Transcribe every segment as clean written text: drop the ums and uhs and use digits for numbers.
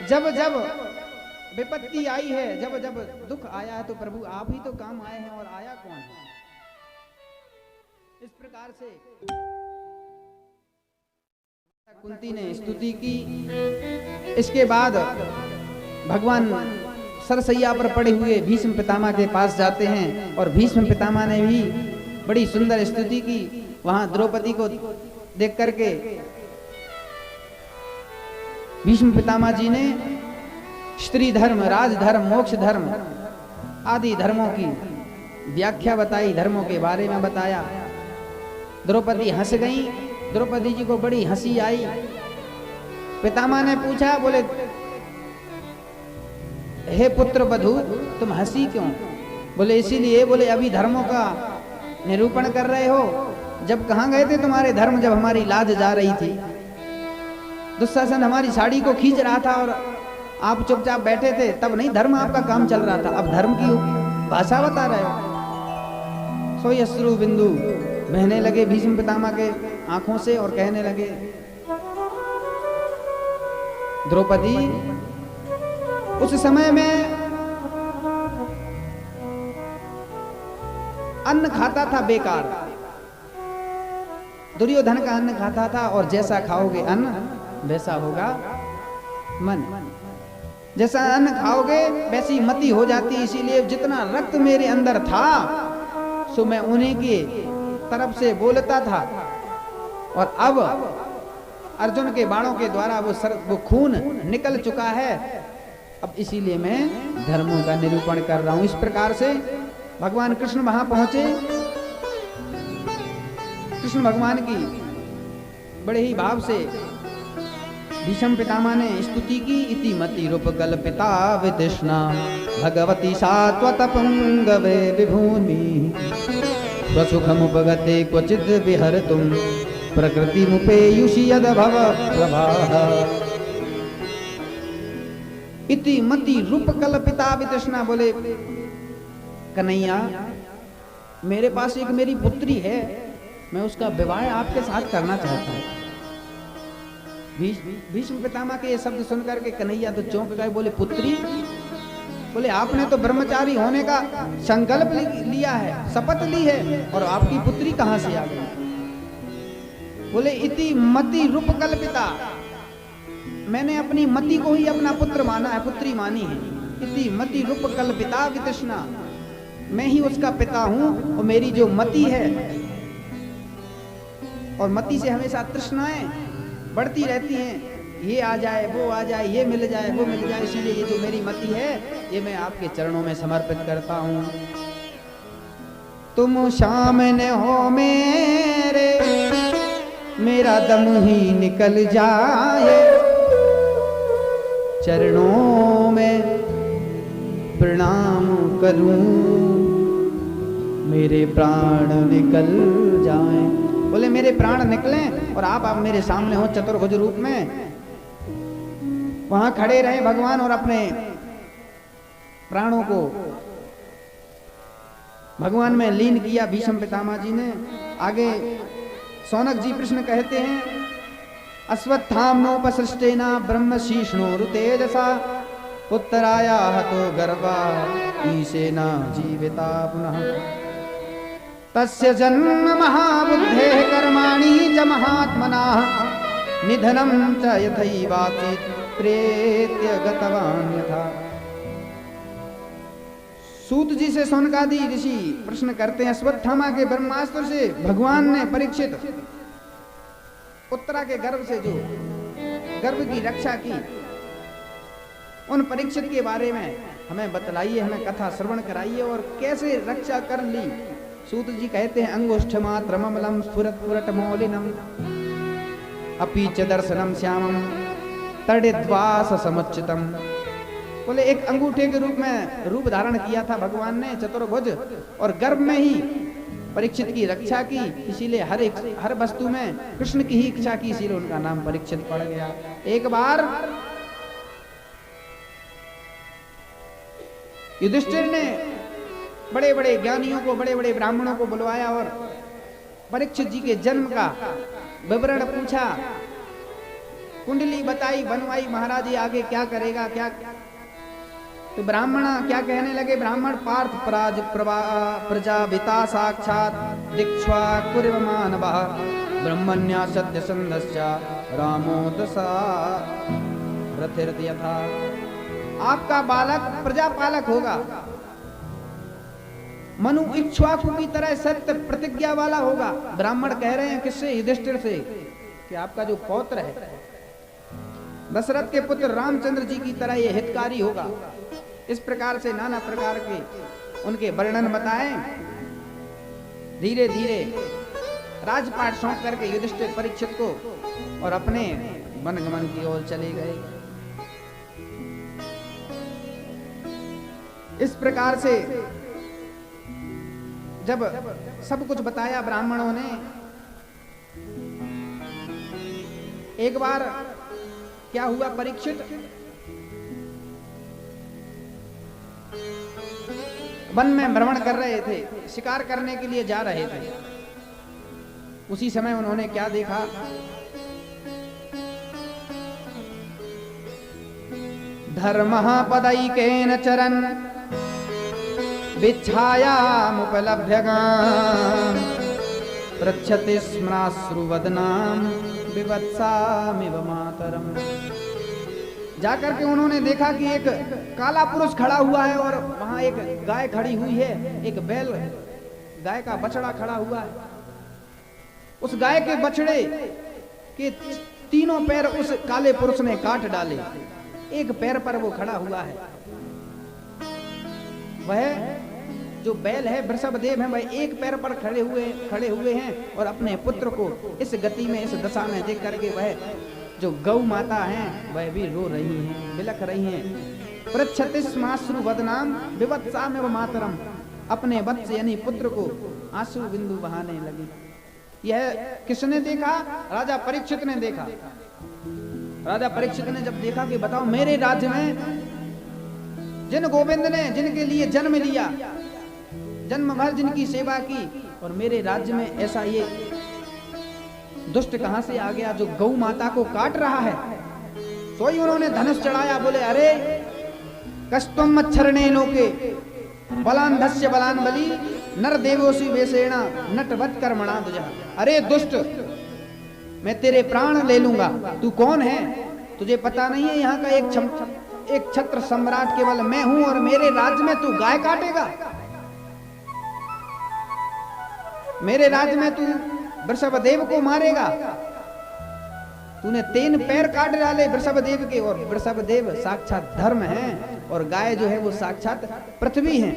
जब जब विपत्ति आई है, जब जब दुख आया है, तो प्रभु आप ही तो काम आए हैं, और आया कौन है। इस प्रकार से कुंती ने स्तुति की। इसके बाद भगवान सरसैया पर पड़े हुए भीष्म पितामह के पास जाते हैं, और भीष्म पितामह ने भी बड़ी सुंदर स्तुति की। वहां द्रौपदी को देख करके भीष्म पितामह जी ने स्त्री धर्म, राजधर्म, मोक्ष धर्म आदि धर्मों की व्याख्या बताई, धर्मों के बारे में बताया। द्रौपदी हंस गई। द्रौपदी जी को बड़ी हंसी आई। पितामह ने पूछा, बोले हे पुत्र वधू, तुम हंसी क्यों? बोले इसीलिए, बोले अभी धर्मों का निरूपण कर रहे हो। जब कहाँ गए थे तुम्हारे धर्म, जब हमारी लाज जा रही थी। दुशासन हमारी साड़ी को खींच रहा था और आप चुपचाप बैठे थे, तब नहीं धर्म आपका काम चल रहा था। अब धर्म की भाषा बता रहे हो। सोई अश्रु बिंदु बहने लगे भीष्म पितामह के आंखों से, और कहने लगे, द्रौपदी, उस समय में अन्न खाता था बेकार, दुर्योधन का अन्न खाता था, और जैसा खाओगे अन्न वैसा होगा मन। जैसा अन्न खाओगे वैसी मति हो जाती। इसीलिए जितना रक्त मेरे अंदर था सो मैं उन्हीं की तरफ से बोलता था, और अब अर्जुन के बाणों के द्वारा वो खून निकल चुका है। अब इसीलिए मैं धर्मों का निरूपण कर रहा हूं। इस प्रकार से भगवान कृष्ण वहां पहुंचे। कृष्ण भगवान की बड़े ही भाव से भीष्म पितामह ने स्तुति की। इति मति रूप कल्पिता वितृष्णा भगवती सात्वत पुंगवे विभूमि स्वसुखमुपगते क्वचिद विहरतुम प्रकृति मुपेयुषि यद भव प्रभाः। इति मति रूप कल्पिता वितृष्णा, बोले कन्हैया, मेरे पास एक मेरी पुत्री है, मैं उसका विवाह आपके साथ करना चाहता हूं। भीष्म पितामह के ये शब्द सुनकर के कन्हैया तो चौंक गए। बोले पुत्री? बोले आपने तो ब्रह्मचारी होने का संकल्प लिया है, शपथ ली है, और आपकी पुत्री कहां से आ गई? बोले इति मति रूप कल्पिता, मैंने अपनी मति को ही अपना पुत्र माना है, पुत्री मानी है। इति मति रूप कल्पिता वितृष्णा, मैं ही उसका पिता हूं, और मेरी जो मति है, और मति से हमेशा तृष्णाएं बढ़ती रहती हैं। ये आ जाए, वो आ जाए, ये मिल जाए, वो मिल जाए। इसीलिए ये जो मेरी मति है, ये मैं आपके चरणों में समर्पित करता हूं। तुम सामने हो मेरे, मेरा दम ही निकल जाए, चरणों में प्रणाम करूं, मेरे प्राण निकल जाएं। बोले मेरे प्राण निकलें और आप मेरे सामने हो चतुर्भुज रूप में। वहां खड़े रहे भगवान और अपने प्राणों को भगवान में लीन किया भीष्म पितामह जी ने। आगे सौनक जी कृष्ण कहते हैं, अश्वत्थाम्नोपसृष्टेना ब्रह्म शीष्णो रुतेजसा उत्तराया हतो गर्भा ईशेना जीविता पुनः तस्य जन्म महाबुद्धे कर्माणि च महात्मनः निधनं च यथैवासीत् प्रेत्य गतवान् यथा। सूत जी से सौनकादि ऋषि प्रश्न करते हैं, अश्वत्थामा के ब्रह्मास्त्र से भगवान ने परीक्षित उत्तरा के गर्भ से जो गर्भ की रक्षा की, उन परीक्षित के बारे में हमें बतलाइए, हमें कथा श्रवण कराइए और कैसे रक्षा कर ली। सूत जी कहते हैं, अंगुष्ठ मात्र ममलम स्फुरत पुरट मौलिनम अपि च दर्शनम श्यामम तड़िद्वास समुच्चितम। बोले एक अंगूठे के रूप में रूप धारण किया था भगवान ने चतुर्भुज, और गर्भ में ही परीक्षित की रक्षा की। इसीलिए हर वस्तु में कृष्ण की ही इच्छा की, इसीलिए उनका नाम परीक्षित पड़ गया। एक बार युधिष्ठिर ने बड़े बड़े ज्ञानियों को, बड़े बड़े ब्राह्मणों को बुलवाया और परीक्षित जी के जन्म का विवरण पूछा। कुंडली बताई बनवाई, महाराज ये आगे क्या करेगा क्या। तो ब्राह्मण क्या कहने लगे, ब्राह्मण पार्थ प्रजापिता साक्षात दीक्षा कुर्व मानवः ब्रह्मण्या सत्य संदस्या रामो दशा रथिर्थ यथा। आपका बालक प्रजापालक होगा, मनु इक्ष्वाकु की तरह सत्य प्रतिज्ञा वाला होगा। ब्राह्मण कह रहे हैं किससे, युधिष्ठिर से, कि आपका जो पौत्र है दशरथ के पुत्र रामचंद्र जी की तरह ये हितकारी होगा। इस प्रकार से नाना प्रकार के उनके वर्णन बताएं। धीरे धीरे राजपाट सौंप करके युधिष्ठिर परीक्षित को और अपने वनगमन की ओर चले गए। इस प्रकार से जब सब कुछ बताया ब्राह्मणों ने, एक बार क्या हुआ, परीक्षित वन में भ्रमण कर रहे थे, शिकार करने के लिए जा रहे थे। उसी समय उन्होंने क्या देखा, धर्मः पदैकेन चरन् विच्छायामुपलभ्यगाम् पृच्छति स्मराश्रुवदनां विवत्सामिव मातरम्। जाकर के उन्होंने देखा कि एक काला पुरुष खड़ा हुआ है और वहां एक गाय खड़ी हुई है, एक बैल गाय का बछड़ा खड़ा हुआ है। उस गाय के बछड़े के तीनों पैर उस काले पुरुष ने काट डाले, एक पैर पर वो खड़ा हुआ है। वह जो बैल है वृषभदेव है, वह एक पैर पर खड़े हुए हैं और अपने पुत्र को इस गति में, इस दशा में देख करके वह जो गौ माता हैं वह भी रो रही हैं, बिलख रही हैं। पृच्छति स्माश्रु वदनाम विवत्सामिव मातरम, अपने वत्स यानी पुत्र को आंसू बिंदु बहाने लगी। यह किसने देखा, राजा परीक्षित ने देखा। राजा परीक्षित ने जब देखा कि बताओ मेरे राज्य में जिन गोविंद ने जिनके लिए जन्म लिया, जन्म भर जिनकी सेवा की, और मेरे राज्य में ऐसा ये दुष्ट कहां से आ गया जो गौ माता को काट रहा है। तो ही उन्होंने धनुष चढ़ाया, बोले अरे कष्टम मच्छरणे लोके बलान धस्य बलान बली नर देवोसी वेसेणा नटवत कर्मणा दुजा। अरे दुष्ट, मैं तेरे प्राण ले लूंगा, तू कौन है, तुझे पता नहीं है यहाँ का एक छत्र सम्राट केवल मैं हूं और मेरे राज्य में तू गाय काटेगा, मेरे राज्य में तू वृषभदेव को मारेगा। तूने 3 पैर काट डाले वृषभदेव के, और वृषभदेव साक्षात धर्म है और गाय जो है वो साक्षात पृथ्वी है।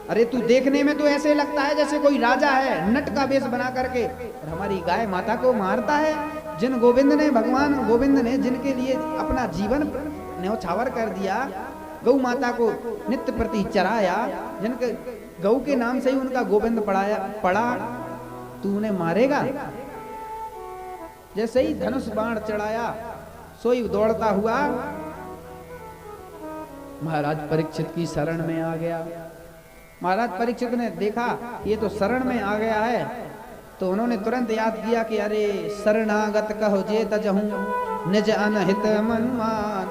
अरे तू देखने में तो ऐसे लगता है जैसे कोई राजा है, नट का वेश बना करके, और हमारी गाय माता को मारता है। जिन गोविंद ने, भगवान गोविंद ने जिनके लिए अपना जीवन न्यौछावर कर दिया, गौ माता को नित्य प्रति चराया, जिनके गौ के नाम से ही उनका गोविंद पड़ा, तू उन्हें मारेगा। जैसे ही धनुष बाण चढ़ाया, सोई दौड़ता हुआ महाराज परीक्षित की शरण में आ गया। महाराज परीक्षित ने देखा ये तो शरण में आ गया है, तो उन्होंने तुरंत याद किया कि अरे शरणागत कहो जे तजहूं निज अनहित मनुमान,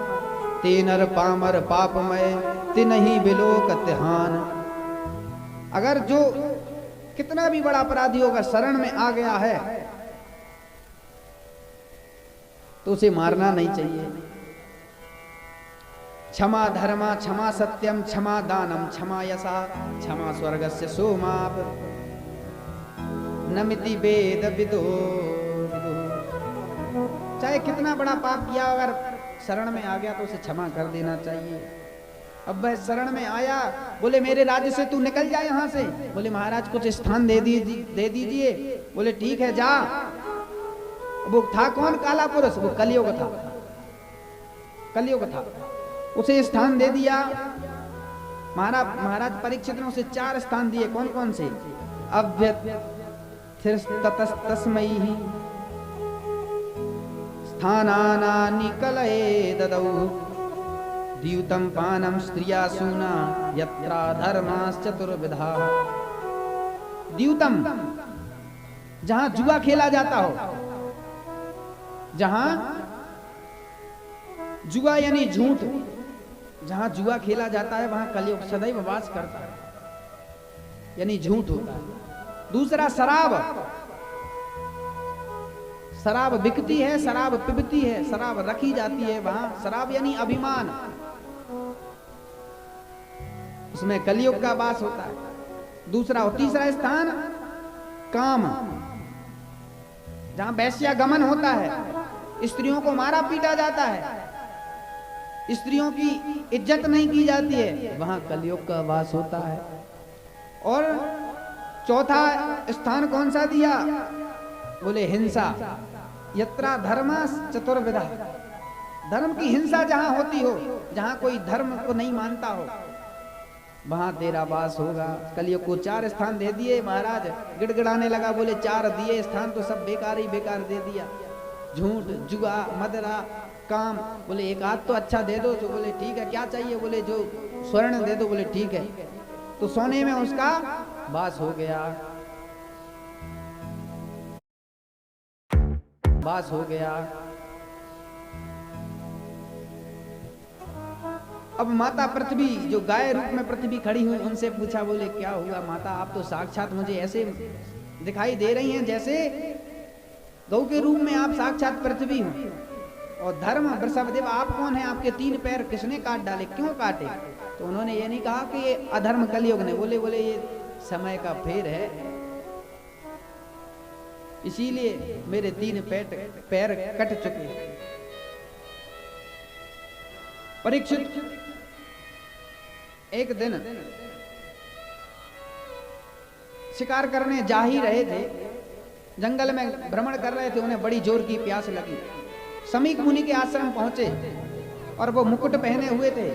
तेनर पामर पापमय तिनहि बिलोकत हान। अगर जो कितना भी बड़ा अपराधी होगा शरण में आ गया है तो उसे मारना नहीं चाहिए। क्षमा धर्मा, क्षमा सत्यम, क्षमा दानम, क्षमा यशा, क्षमा स्वर्गस्य सोमाप नमिति वेद विदो। चाहे कितना बड़ा पाप किया, अगर शरण में आ गया तो उसे क्षमा कर देना चाहिए। अब वह शरण में आया, बोले मेरे राज्य से तू निकल जा यहाँ से। बोले महाराज कुछ स्थान दे दीजिए। बोले ठीक है जा। वो था कौन, काला पुरुष, वो कलियुग था, कलियुग था। उसे स्थान दे दिया। महाराज परीक्षित ने उसे 4 स्थान दिए। कौन कौन से, अभ्यतस्तस्मैहि स्थानानि कलये ददौ द्यूतं पानं स्त्रिया सूना यत्रा धर्माश्चतुर्विधा। द्यूतम, जहां जुआ खेला जाता हो, जहां जुआ यानी झूठ, जहां जुआ खेला जाता है वहां कलयुग सदैव वास करता है, यानी झूठ होता है। दूसरा शराब, शराब बिकती है, शराब पिबती है, शराब रखी जाती है वहां, शराब यानी अभिमान, उसमें कलयुग का वास होता है। दूसरा और तीसरा स्थान काम, जहां वैश्यागमन होता है, स्त्रियों को मारा पीटा जाता है, स्त्रियों की इज्जत नहीं की जाती है, वहां कलयुग का वास होता है। और चौथा स्थान कौन सा दिया? बोले हिंसा, यत्रा धर्मा चतुर्विधा, धर्म की हिंसा जहां होती हो, जहां कोई धर्म को नहीं मानता हो, वहां तेरा वास होगा। कलयुग को 4 स्थान दे दिए महाराज, गिड़गिड़ाने लगा, बोले 4 दिए स्थान तो सब बेकार ही बेकार दे दिया, झूठ, जुआ, मदरा, काम। बोले एक आध तो अच्छा दे दो, तो बोले ठीक है, क्या चाहिए? बोले जो स्वर्ण दे दो। बोले ठीक है, तो सोने में उसका वास हो गया, वास हो गया। अब माता पृथ्वी, जो गाय रूप में पृथ्वी खड़ी हुई, उनसे पूछा, बोले क्या हुआ माता, आप तो साक्षात मुझे ऐसे दिखाई दे रही हैं जैसे गौ के रूप में आप साक्षात पृथ्वी हो, और धर्म वृषभदेव आप कौन है, आपके 3 पैर किसने काट डाले, क्यों काटे? तो उन्होंने ये नहीं कहा कि ये अधर्म कलयुग ने, बोले ये समय का फेर है, इसीलिए मेरे 3 पैर कट चुके। परीक्षित एक दिन शिकार करने जा ही रहे थे, जंगल में भ्रमण कर रहे थे, उन्हें बड़ी जोर की प्यास लगी। समीक मुनि के आश्रम पहुंचे और वो मुकुट पहने हुए थे।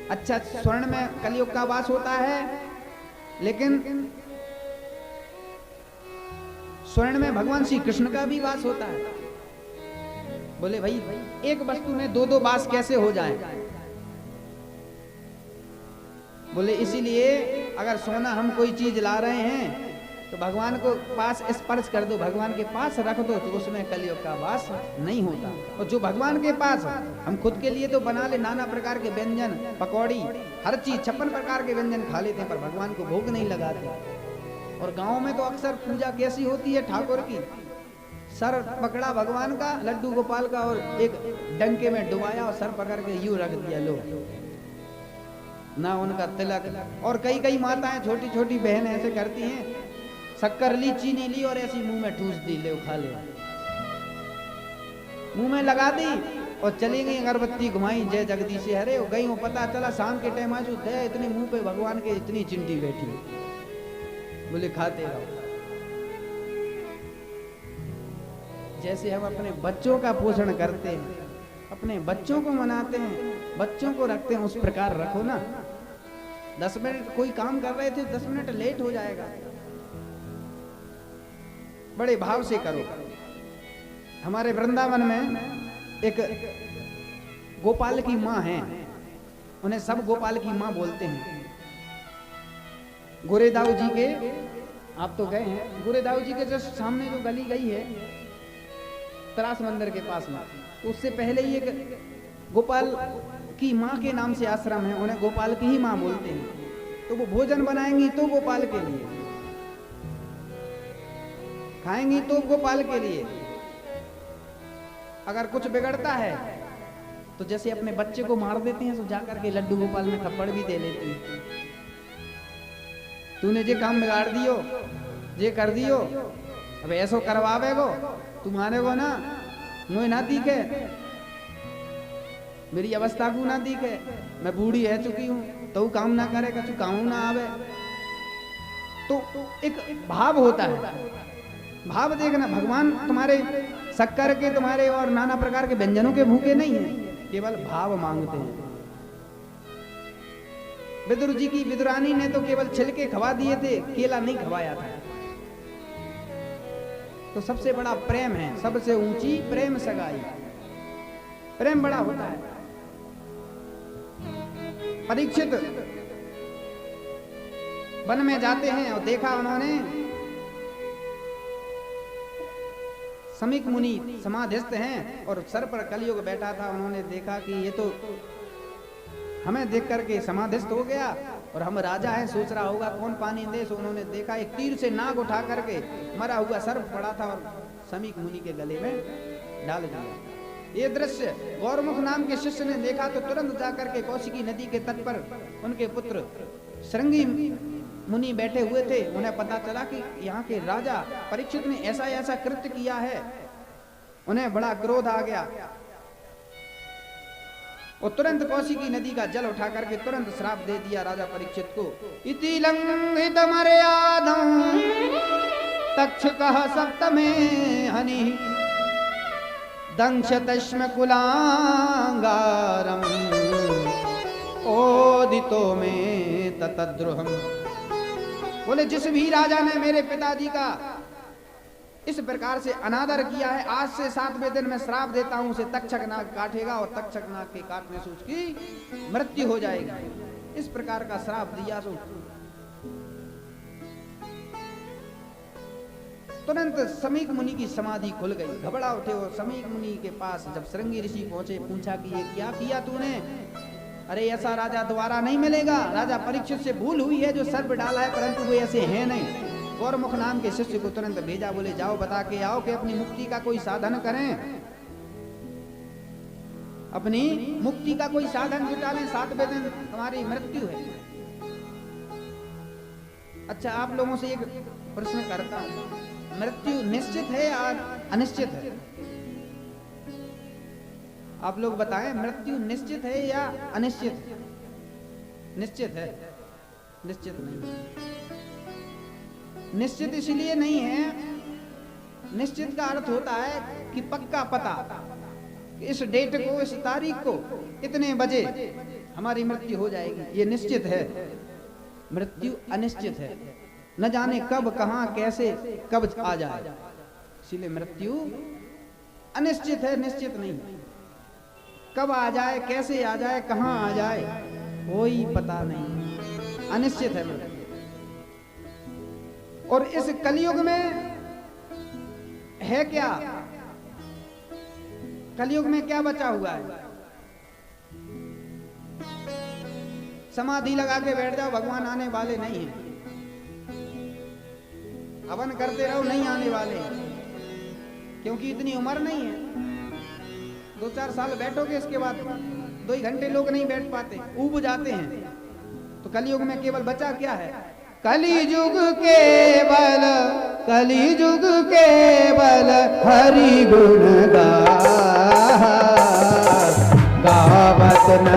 अच्छा, स्वर्ण में कलयुग का वास होता है, लेकिन स्वर्ण में भगवान श्री कृष्ण का भी वास होता है। बोले भाई एक वस्तु में 2-2 वास कैसे हो जाए? बोले इसीलिए अगर सोना हम कोई चीज ला रहे हैं तो भगवान को पास स्पर्श कर दो, भगवान के पास रख दो, तो उसमें कलयुग का वास नहीं होता। और जो भगवान के पास, हम खुद के लिए तो बना ले नाना प्रकार के व्यंजन, पकौड़ी, हर चीज 56 प्रकार के व्यंजन खा लेते हैं, पर भगवान को भोग नहीं लगाते। और गाँव में तो अक्सर पूजा कैसी होती है ठाकुर की, सर पकड़ा भगवान का, लड्डू गोपाल का, और एक डंके में डुबाया और सर पकड़ के यूं रख दिया, लो ना उनका तिलक। और कई कई माताएं, छोटी छोटी बहन ऐसे करती हैं, शक्कर ली, चीनी ली और ऐसी मुंह में ठूस दी, ले खा ले, मुंह में लगा दी और चली गई, अगरबत्ती घुमाई, जय जगदीश हरे हो गई। वो पता चला शाम के टाइम आज दया इतने मुंह पे भगवान के इतनी चिंटी बैठी। बोले खाते रहो। जैसे हम अपने बच्चों का पोषण करते हैं, अपने बच्चों को मनाते हैं, बच्चों को रखते हैं, उस प्रकार रखो ना। 10 मिनट कोई काम कर रहे थे, 10 मिनट लेट हो जाएगा, बड़े भाव से करो। हमारे वृंदावन में एक गोपाल की माँ है, उन्हें सब गोपाल की माँ बोलते हैं। गोरेदाऊ जी के, आप तो गए हैं, गोरेदाऊ जी के जस्ट सामने जो गली गई है तरास मंदिर के पास में, उससे पहले ही एक गोपाल की माँ के नाम से आश्रम है, उन्हें गोपाल की ही माँ बोलते हैं। तो वो भोजन बनाएंगी तो गोपाल के लिए, खाएंगी तो गोपाल के लिए। अगर कुछ बिगड़ता है तो जैसे अपने बच्चे को मार देते हैं, तो जाकर के लड्डू गोपाल में थप्पड़ भी दे लेती है, तूने जे काम बिगाड़ दियो, जे कर दियो, अब ऐसो करवावेगो, तू मानेगो ना, मुझे ना दिखे, मेरी अवस्था को ना दिखे, मैं बूढ़ी है चुकी हूँ, तो काम ना करे, कछु काम ना आवे। तो एक भाव होता है, भाव देखना। भगवान तुम्हारे शक्कर के, तुम्हारे और नाना प्रकार के व्यंजनों के भूखे नहीं है, केवल भाव मांगते हैं। विदुर जी की विदुरानी ने तो केवल छिलके खवा दिए थे, केला नहीं खवाया था। तो सबसे बड़ा प्रेम है, सबसे ऊंची प्रेम सगाई, प्रेम बड़ा होता है। परीक्षित वन में जाते हैं और देखा उन्होंने समीक मुनि समाधिस्थ हैं और सर पर कलयुग बैठा था। उन्होंने देखा कि ये तो हमें देख करके समाधिस्थ हो गया और हम राजा हैं, सोच रहा होगा कौन पानी दे। सो उन्होंने देखा एक तीर से नाग उठा करके मरा हुआ सर्प पड़ा था और समीक मुनि के गले में डाल दिया। ये दृश्य गौरमुख नाम के शिष्य ने देखा तो तुरंत जाकर के कौशिकी नदी के तट पर उनके पुत्र श्रृंगी मुनि बैठे हुए थे। उन्हें पता चला कि यहाँ के राजा परीक्षित ने ऐसा ऐसा कृत्य किया है। उन्हें बड़ा क्रोध आ गया और तुरंत कौशिकी नदी का जल उठा करके तुरंत श्राप दे दिया राजा परीक्षित को। इति लंघित मर्यादं तक्षकः सप्तमे हनि दंशतश्म कुलांगारम ओदितो में ततद्रुहम। बोले जिस भी राजा ने मेरे पिताजी का इस प्रकार से अनादर किया है, आज से 7वें दिन मैं श्राप देता हूं, उसे तक्षक नाग काटेगा और तक्षक नाग के काटने से उसकी मृत्यु हो जाएगी। इस प्रकार का श्राप दिया। सो तुरंत समीक मुनि की समाधि खुल गई। घबरा उठे और समीक मुनि के पास जब श्रृंगी ऋषि पहुंचे, पूछा कि ये क्या किया तूने? अरे ऐसा राजा दोबारा नहीं मिलेगा। राजा परीक्षित से भूल हुई है जो सर्प डाला है, परंतु वो ऐसे हैं नहीं। गौरमुख नाम के शिष्य को तुरंत भेजा। बोले जाओ बता के आओ कि अपनी मुक्ति का कोई साधन करें, अपनी मुक्ति का कोई साधन जुटा लें, 7वें दिन तुम्हारी मृत्यु है। अच्छा, आप लोगों से एक प्रश्न करता हूं, मृत्यु निश्चित है या अनिश्चित है? आप लोग बताएं, मृत्यु निश्चित है या अनिश्चित है? निश्चित है, निश्चित नहीं। निश्चित इसलिए नहीं है, निश्चित का अर्थ होता है कि पक्का पता, इस डेट को, इस तारीख को, इतने बजे हमारी मृत्यु हो जाएगी, ये निश्चित है। मृत्यु अनिश्चित है, न जाने कब, कहां, कैसे, कब आ जाए, इसलिए मृत्यु अनिश्चित है, निश्चित नहीं। कब आ जाए, कैसे आ जाए, कहां आ जाए, कोई पता नहीं, अनिश्चित है मृत्यु। और इस कलयुग में है क्या? कलयुग में क्या बचा हुआ है? समाधि लगा के बैठ जाओ, भगवान आने वाले नहीं हैं। हवन करते रहो, नहीं आने वाले, क्योंकि इतनी उम्र नहीं है। 2-4 साल बैठोगे, इसके बाद 2 घंटे लोग नहीं बैठ पाते, ऊब जाते हैं। तो कलयुग में केवल बचा क्या है? कलिजुग केवल, कलिजुग केवल हरि गुण गावत न